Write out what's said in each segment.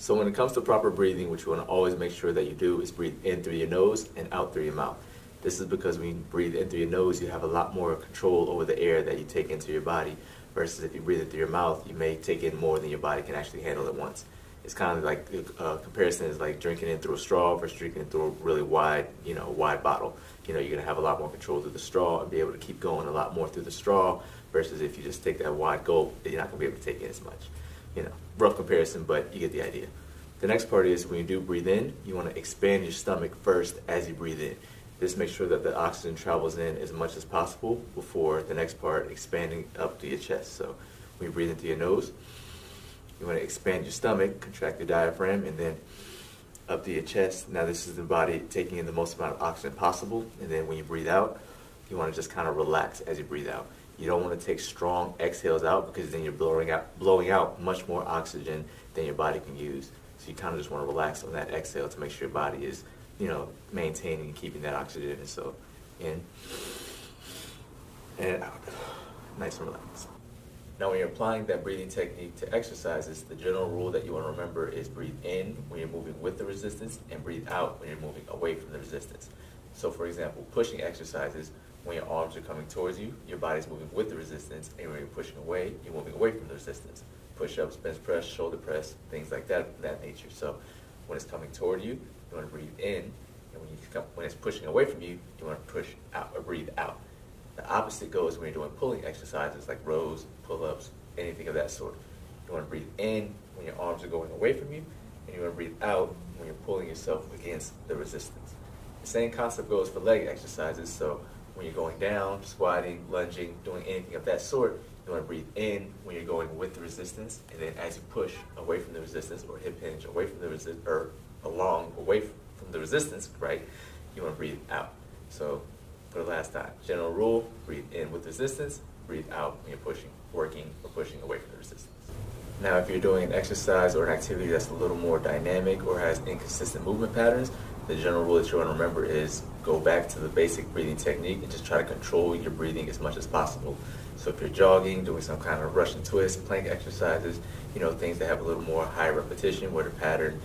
So when it comes to proper breathing, what you want to always make sure that you do is breathe in through your nose and out through your mouth. This is because when you breathe in through your nose, you have a lot more control over the air that you take into your body, versus if you breathe in through your mouth, you may take in more than your body can actually handle at once. It's kind of like, comparison is like drinking in through a straw versus drinking through a really wide, wide bottle. You're going to have a lot more control through the straw and be able to keep going a lot more through the straw, versus if you just take that wide gulp, you're not going to be able to take in as much. Rough comparison, but you get the idea. The next part is when you do breathe in, you want to expand your stomach first as you breathe in. This makes sure that the oxygen travels in as much as possible before the next part, expanding up to your chest. So when you breathe into your nose, you want to expand your stomach, contract your diaphragm, and then up to your chest. Now this is the body taking in the most amount of oxygen possible. And then when you breathe out, you want to just kind of relax as you breathe out. You don't want to take strong exhales out, because then you're blowing out much more oxygen than your body can use. So you kind of just want to relax on that exhale to make sure your body is, maintaining and keeping that oxygen. And so in and out, nice and relaxed. Now when you're applying that breathing technique to exercises, the general rule that you want to remember is breathe in when you're moving with the resistance and breathe out when you're moving away from the resistance. So for example, pushing exercises, when your arms are coming towards you, your body's moving with the resistance, and when you're pushing away, you're moving away from the resistance. Push-ups, bench press, shoulder press, things like that nature. So when it's coming toward you, you want to breathe in, and when it's pushing away from you, you want to push out or breathe out. The opposite goes when you're doing pulling exercises like rows, pull-ups, anything of that sort. You want to breathe in when your arms are going away from you, and you want to breathe out when you're pulling yourself against the resistance. The same concept goes for leg exercises. So when you're going down, squatting, lunging, doing anything of that sort, you want to breathe in when you're going with the resistance, and then as you push away from the resistance, or hip hinge away from the resistance, or away from the resistance, right? You want to breathe out. So for the last time, general rule: breathe in with resistance, breathe out when you're pushing, working, or pushing away from the resistance. Now, if you're doing an exercise or an activity that's a little more dynamic or has inconsistent movement patterns, the general rule that you want to remember is go back to the basic breathing technique and just try to control your breathing as much as possible. So if you're jogging, doing some kind of Russian twist, plank exercises, things that have a little more high repetition, where the pattern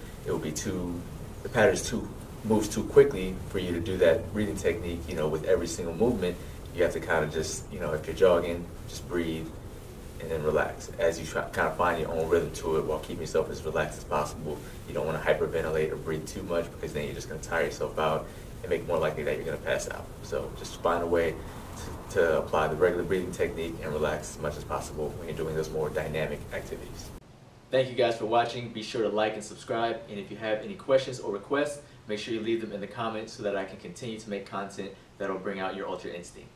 moves too quickly for you to do that breathing technique, with every single movement. You have to kind of just, if you're jogging, just breathe and then relax as you kind of find your own rhythm to it while keeping yourself as relaxed as possible. You don't want to hyperventilate or breathe too much, because then you're just going to tire yourself out and make it more likely that you're going to pass out. So just find a way to apply the regular breathing technique and relax as much as possible when you're doing those more dynamic activities. Thank you guys for watching. Be sure to like and subscribe, and if you have any questions or requests, make sure you leave them in the comments so that I can continue to make content that'll bring out your ultra instinct.